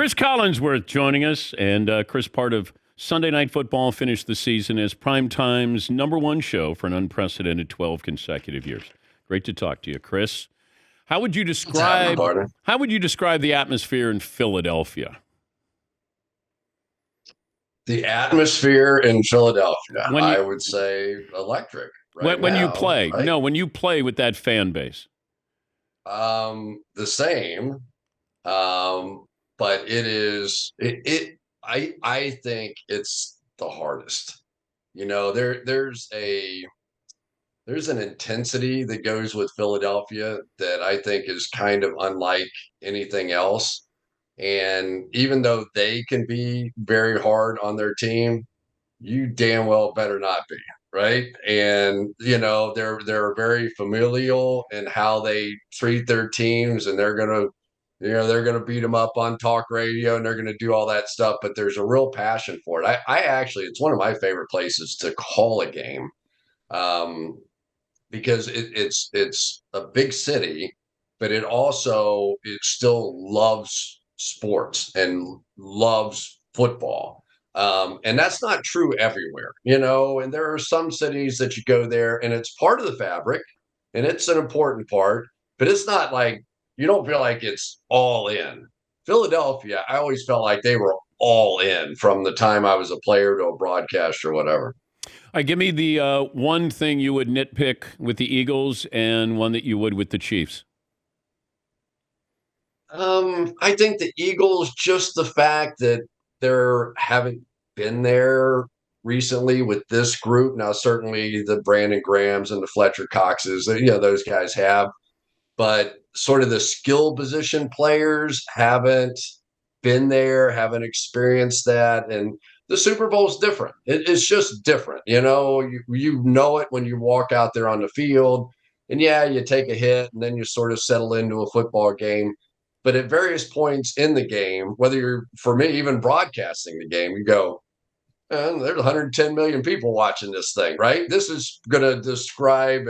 Cris Collinsworth joining us, and Chris, part of Sunday Night Football, finished the season as Primetime's #1 show for an unprecedented 12 consecutive years. Great to talk to you, Chris. How would you describe the atmosphere in Philadelphia? The atmosphere in Philadelphia, When you, I would say electric when you now. play, Right? no, when you play with that fan base. The same. But I think it's the hardest. There's an intensity that goes with Philadelphia that I think is kind of unlike anything else. And even though they can be very hard on their team, you damn well better not be, right? And they're very familial in how they treat their teams, and they're gonna beat them up on talk radio, and they're gonna do all that stuff. But there's a real passion for it. I actually, it's one of my favorite places to call a game, because it's a big city, but it still loves sports and loves football. And that's not true everywhere, and there are some cities that you go there and it's part of the fabric and it's an important part, but it's not like you don't feel like it's all in. Philadelphia, I always felt like they were all in from the time I was a player to a broadcaster or whatever. All right, give me the one thing you would nitpick with the Eagles and one that you would with the Chiefs. I think the Eagles, just the fact that there haven't been there recently with this group. Now, certainly the Brandon Grahams and the Fletcher Coxes, those guys have, but sort of the skill position players haven't been there, haven't experienced that. And the Super Bowl's different. It's just different. You know it when you walk out there on the field. And yeah, you take a hit and then you sort of settle into a football game. But at various points in the game, whether you're, for me, even broadcasting the game, you go, there's 110 million people watching this thing, right? This is going to describe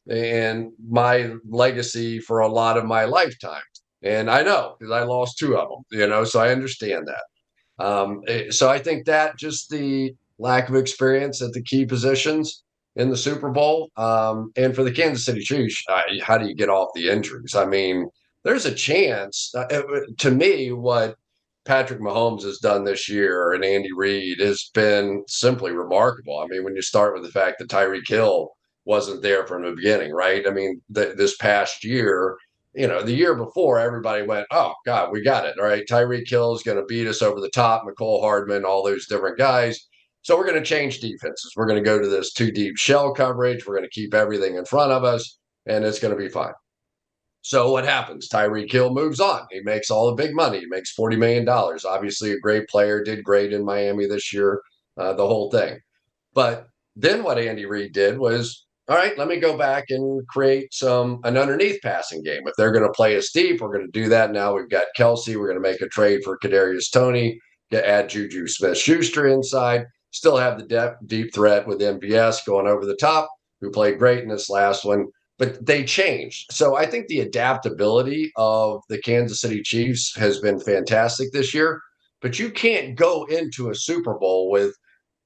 and my legacy for a lot of my lifetime. And I know because I lost two of them, so I understand that. So I think that just the lack of experience at the key positions in the Super Bowl, and for the Kansas City Chiefs, how do you get off the injuries? I mean, there's a chance. To me, what Patrick Mahomes has done this year and Andy Reid has been simply remarkable. I mean, when you start with the fact that Tyreek Hill wasn't there from the beginning, right? I mean, this past year, the year before, everybody went, "Oh God, we got it! All right, Tyreek Hill is going to beat us over the top. McCole Hardman, all those different guys. So we're going to change defenses. We're going to go to this two deep shell coverage. We're going to keep everything in front of us, and it's going to be fine." So what happens? Tyreek Hill moves on. He makes all the big money. He makes $40 million. Obviously, a great player, did great in Miami this year, the whole thing. But then what Andy Reid did was, all right, let me go back and create an underneath passing game. If they're going to play us deep, we're going to do that. Now we've got Kelsey. We're going to make a trade for Kadarius Toney, to add Juju Smith-Schuster inside, still have the deep threat with MVS going over the top, who played great in this last one. But they changed. So I think the adaptability of the Kansas City Chiefs has been fantastic this year. But you can't go into a Super Bowl with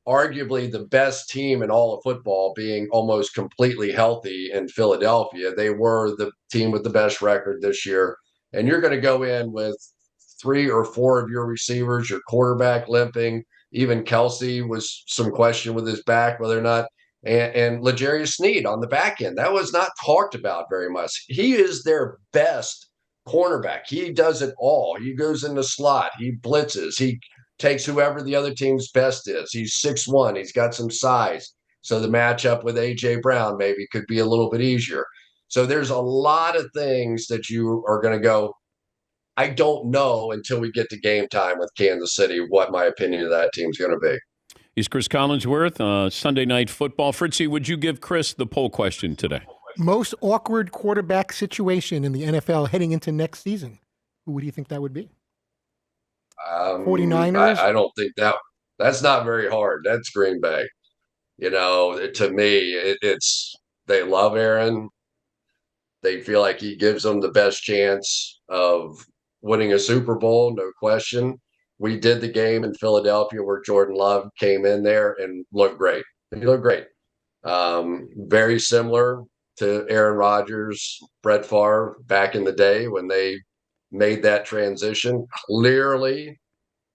arguably the best team in all of football being almost completely healthy in Philadelphia. They were the team with the best record this year. And you're going to go in with three or four of your receivers, your quarterback limping. Even Kelsey was some question with his back, whether or not, and L'Jarius Sneed on the back end. That was not talked about very much. He is their best cornerback. He does it all. He goes in the slot. He blitzes. He takes whoever the other team's best is. He's 6'1". He's got some size. So the matchup with A.J. Brown maybe could be a little bit easier. So there's a lot of things that you are going to go, I don't know until we get to game time with Kansas City what my opinion of that team's going to be. He's Cris Collinsworth, Sunday Night Football. Fritzy, would you give Chris the poll question today? Most awkward quarterback situation in the NFL heading into next season. Who do you think that would be? 49ers? I don't think that's not very hard. That's Green Bay. To me, it's they love Aaron. They feel like he gives them the best chance of winning a Super Bowl, no question. We did the game in Philadelphia where Jordan Love came in there and looked great. He looked great. Very similar to Aaron Rodgers, Brett Favre back in the day when they made that transition. Clearly,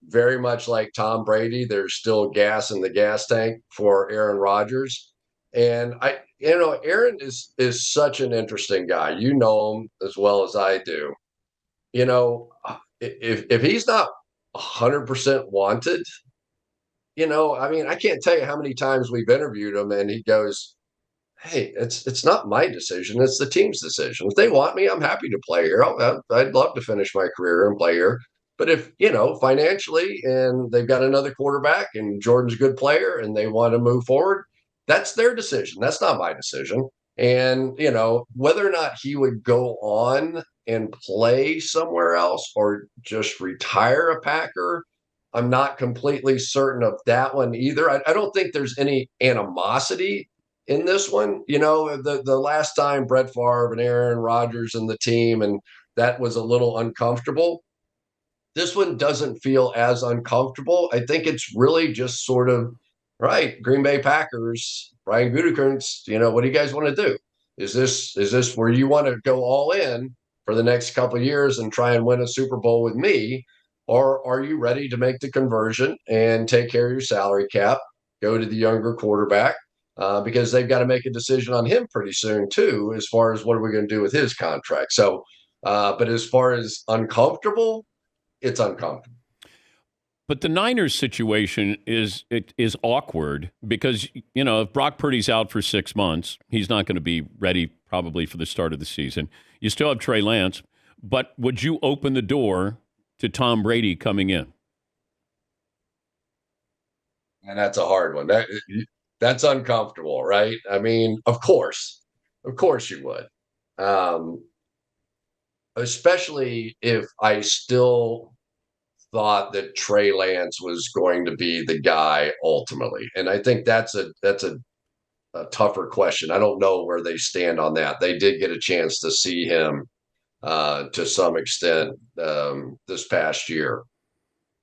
very much like Tom Brady, there's still gas in the gas tank for Aaron Rodgers. And Aaron is such an interesting guy. You know him as well as I do. If he's not 100% wanted, I mean, I can't tell you how many times we've interviewed him and he goes, "Hey, it's not my decision. It's the team's decision. If they want me, I'm happy to play here. I'd love to finish my career and play here. But if, financially and they've got another quarterback and Jordan's a good player and they want to move forward, that's their decision. That's not my decision." And, whether or not he would go on and play somewhere else or just retire a Packer, I'm not completely certain of that one either. I don't think there's any animosity in this one. The last time Brett Favre and Aaron Rodgers and the team, and that was a little uncomfortable. This one doesn't feel as uncomfortable. I think it's really just sort of, right, Green Bay Packers, Brian Gutekunst, what do you guys want to do? Is this where you want to go all in for the next couple of years and try and win a Super Bowl with me? Or are you ready to make the conversion and take care of your salary cap, go to the younger quarterback? Because they've got to make a decision on him pretty soon, too, as far as what are we going to do with his contract. So, but as far as uncomfortable, it's uncomfortable. But the Niners situation is awkward because, if Brock Purdy's out for 6 months, he's not going to be ready probably for the start of the season. You still have Trey Lance, but would you open the door to Tom Brady coming in? And that's a hard one. That's uncomfortable, right? I mean, of course you would. Especially if I still thought that Trey Lance was going to be the guy ultimately. And I think that's a tougher question. I don't know where they stand on that. They did get a chance to see him to some extent this past year.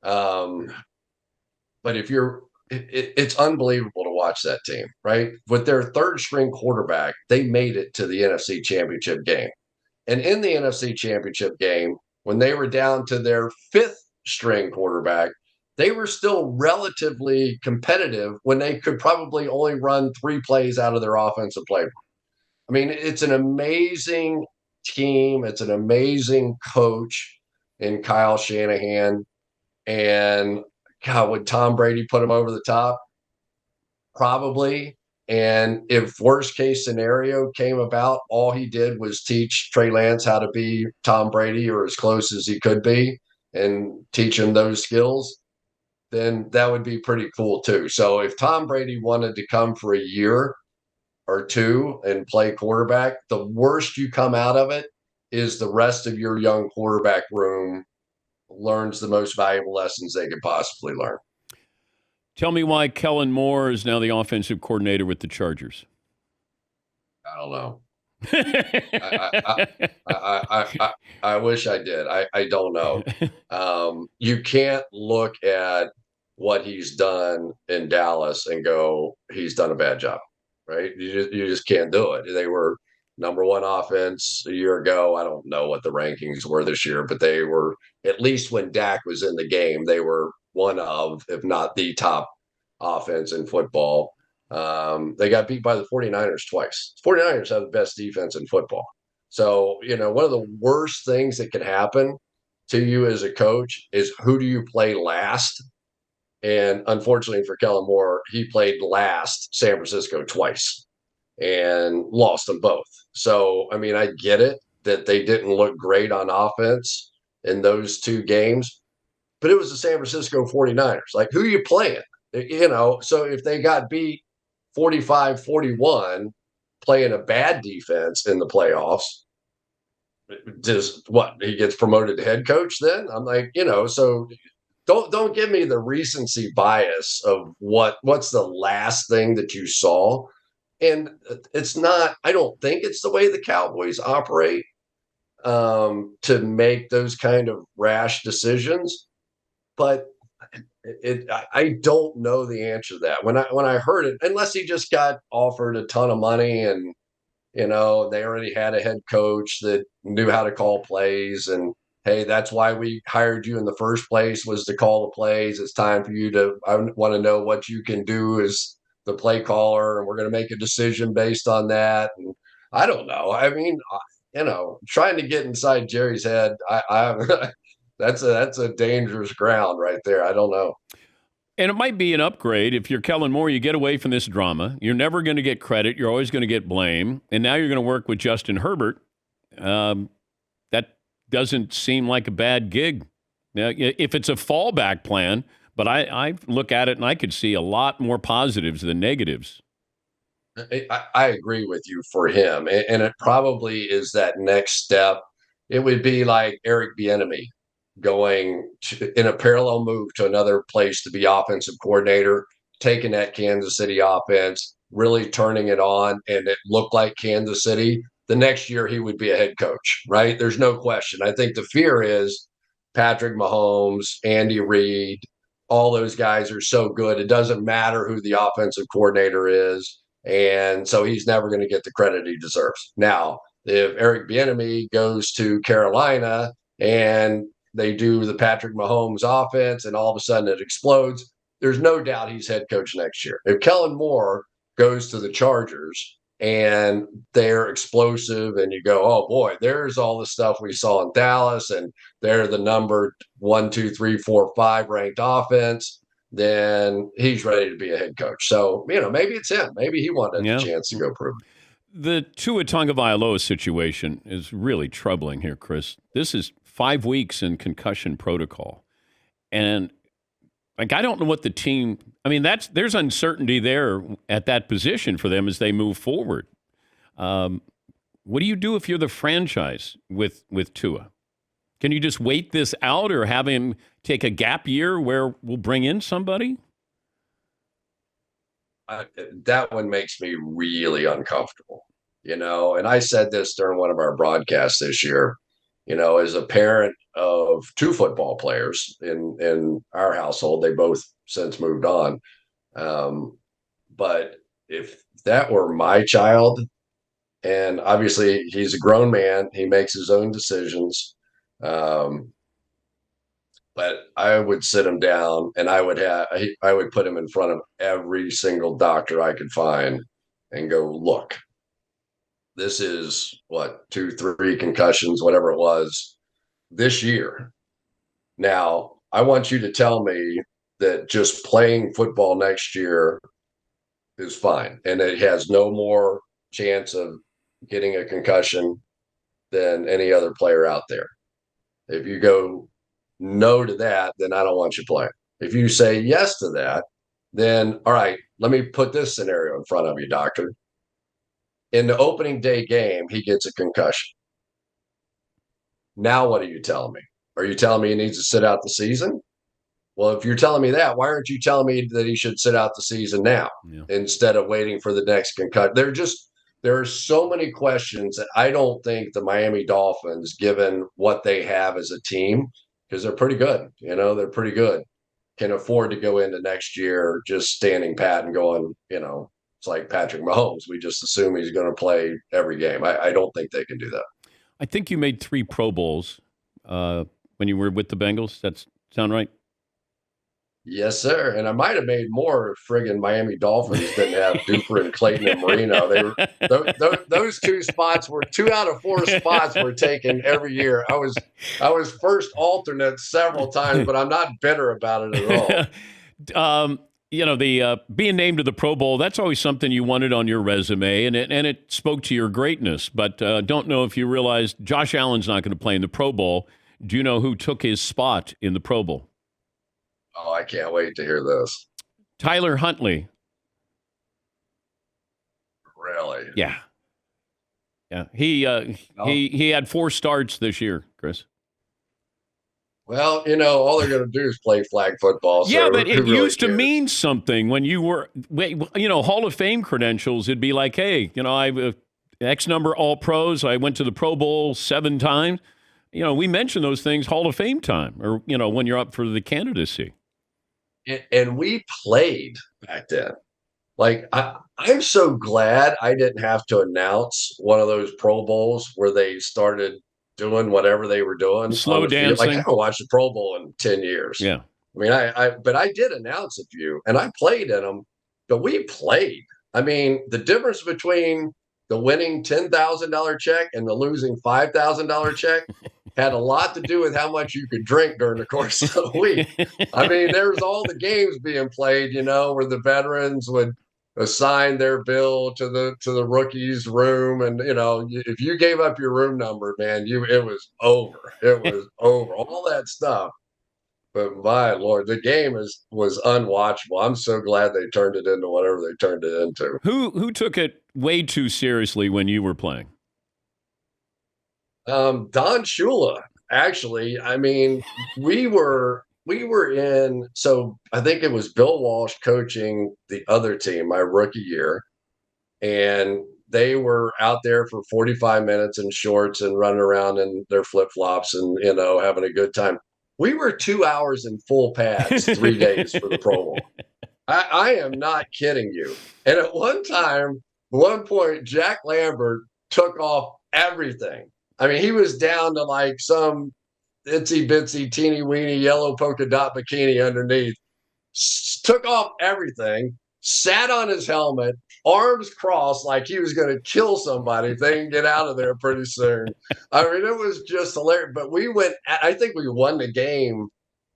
But it's unbelievable to watch that team, right? With their third string quarterback, they made it to the NFC Championship game. And in the NFC Championship game, when they were down to their fifth string quarterback, they were still relatively competitive when they could probably only run 3 plays out of their offensive playbook. I mean, it's an amazing team. It's an amazing coach in Kyle Shanahan. And God, would Tom Brady put him over the top? Probably. And if worst case scenario came about, all he did was teach Trey Lance how to be Tom Brady or as close as he could be and teach him those skills, then that would be pretty cool too. So if Tom Brady wanted to come for a year or two and play quarterback, the worst you come out of it is the rest of your young quarterback room learns the most valuable lessons they could possibly learn. Tell me why Kellen Moore is now the offensive coordinator with the Chargers. I don't know. I wish I did. I don't know. You can't look at what he's done in Dallas and go, he's done a bad job, right? You just can't do it. They were number one offense a year ago. I don't know what the rankings were this year, but they were, at least when Dak was in the game, they were one of, if not the top offense in football. They got beat by the 49ers twice. 49ers have the best defense in football. So, one of the worst things that could happen to you as a coach is who do you play last? And unfortunately for Kellen Moore, he played last San Francisco twice and lost them both. So, I mean, I get it that they didn't look great on offense in those 2 games, but it was the San Francisco 49ers. Like, who are you playing? So if they got beat 45-41 playing a bad defense in the playoffs, he gets promoted to head coach then? I'm like, so don't give me the recency bias of what's the last thing that you saw. And it's not, I don't think it's the way the Cowboys operate. to make those kind of rash decisions. But I don't know the answer to that. When I heard it, unless he just got offered a ton of money and they already had a head coach that knew how to call plays, and hey, that's why we hired you in the first place, was to call the plays. It's time for you to, I want to know what you can do as the play caller, and we're going to make a decision based on that. And I don't know. I mean, trying to get inside Jerry's head, I that's a dangerous ground right there. I don't know. And it might be an upgrade. If you're Kellen Moore, you get away from this drama. You're never going to get credit. You're always going to get blame. And now you're going to work with Justin Herbert. That doesn't seem like a bad gig. Now, if it's a fallback plan, but I look at it and I could see a lot more positives than negatives. I agree with you for him. And it probably is that next step. It would be like Eric Bieniemy going in a parallel move to another place to be offensive coordinator, taking that Kansas City offense, really turning it on, and it looked like Kansas City. The next year he would be a head coach, right? There's no question. I think the fear is Patrick Mahomes, Andy Reid, all those guys are so good. It doesn't matter who the offensive coordinator is. And so he's never going to get the credit he deserves. Now, if Eric Bieniemy goes to Carolina and they do the Patrick Mahomes offense and all of a sudden it explodes, there's no doubt he's head coach next year. If Kellen Moore goes to the Chargers and they're explosive and you go, oh boy, there's all the stuff we saw in Dallas and they're the number 1, 2, 3, 4, 5 ranked offense, then he's ready to be a head coach. So, maybe it's him. Maybe he wanted a chance to go prove it. The Tua Tagovailoa situation is really troubling here, Chris. This is 5 weeks in concussion protocol. And I don't know what the team, there's uncertainty there at that position for them as they move forward. What do you do if you're the franchise with Tua? Can you just wait this out or have him take a gap year where we'll bring in somebody? That one makes me really uncomfortable, and I said this during one of our broadcasts this year, as a parent of 2 football players in our household, they both since moved on. But if that were my child, and obviously he's a grown man, he makes his own decisions. But I would sit him down and I would put him in front of every single doctor I could find and go, look, this is what, 2, 3 concussions, whatever it was this year. Now I want you to tell me that just playing football next year is fine. And it has no more chance of getting a concussion than any other player out there. If you go no to that, then I don't want you playing. If you say yes to that, then all right, let me put this scenario in front of you, doctor. In the opening day game, he gets a concussion. Now what are you telling me? Are you telling me he needs to sit out the season? Well, if you're telling me that, why aren't you telling me that he should sit out the season now instead of waiting for the next concussion? There are so many questions that I don't think the Miami Dolphins, given what they have as a team, because they're pretty good, they're pretty good, can afford to go into next year just standing pat and going, it's like Patrick Mahomes. We just assume he's going to play every game. I don't think they can do that. I think you made 3 Pro Bowls when you were with the Bengals. That sound right? Yes, sir. And I might have made more if friggin' Miami Dolphins didn't have Duper and Clayton and Marino. They were those 2 spots were 2 out of 4 spots were taken every year. I was first alternate several times, but I'm not bitter about it at all. The being named to the Pro Bowl, that's always something you wanted on your resume, and it spoke to your greatness. But don't know if you realized Josh Allen's not going to play in the Pro Bowl. Do you know who took his spot in the Pro Bowl? Oh, I can't wait to hear this. Tyler Huntley. Really? Yeah. He had 4 starts this year, Chris. Well, all they're going to do is play flag football. Yeah, so but it really used cares? to mean something when you were, Hall of Fame credentials. It'd be like, hey, X number All Pros. I went to the Pro Bowl 7 times. We mention those things Hall of Fame time, or when you're up for the candidacy. And we played back then. Like I'm so glad I didn't have to announce one of those Pro Bowls where they started doing whatever they were doing. Slow dancing. Like I haven't watched the Pro Bowl in 10 years. Yeah. I mean, but I did announce a few, and I played in them. But we played. I mean, the difference between the winning $10,000 check and the losing $5,000 check had a lot to do with how much you could drink during the course of the week. I mean, there's all the games being played, where the veterans would assign their bill to the rookies' room, and if you gave up your room number, man, it was over. It was over. All that stuff. But my Lord, the game was unwatchable. I'm so glad they turned it into whatever they turned it into. Who took it way too seriously when you were playing? Don Shula, actually. I mean, we were in, so I think it was Bill Walsh coaching the other team my rookie year, and they were out there for 45 minutes in shorts and running around in their flip-flops and having a good time. We were 2 hours in full pads 3 days for the Pro Bowl. I am not kidding you. And at one point, Jack Lambert took off everything. I mean, he was down to like some itsy bitsy teeny weeny yellow polka dot bikini underneath. Took off everything, sat on his helmet, arms crossed like he was going to kill somebody if they didn't get out of there pretty soon. I mean, it was just hilarious. But I think we won the game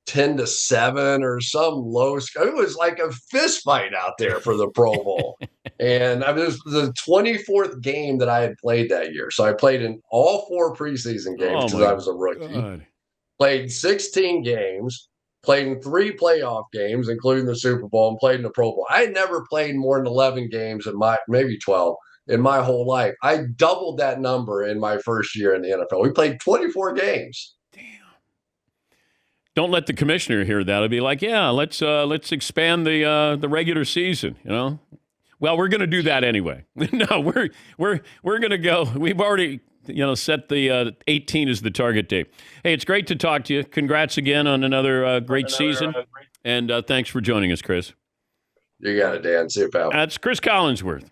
10-7 or some low score. It was like a fist fight out there for the Pro Bowl. And I mean, it was the 24th game that I had played that year. So I played in all 4 preseason games because I was a rookie. God. Played 16 games. Played in 3 playoff games, including the Super Bowl, and played in the Pro Bowl. I had never played more than 11 games maybe 12 in my whole life. I doubled that number in my first year in the NFL. We played 24 games. Damn. Don't let the commissioner hear that. It'll be like, yeah, let's expand the regular season. Well, we're going to do that anyway. No, we're going to go. We've already set the 18 as the target date. Hey, it's great to talk to you. Congrats again on another great season. And thanks for joining us, Cris. You got it, Dan. See you, pal. That's Cris Collinsworth.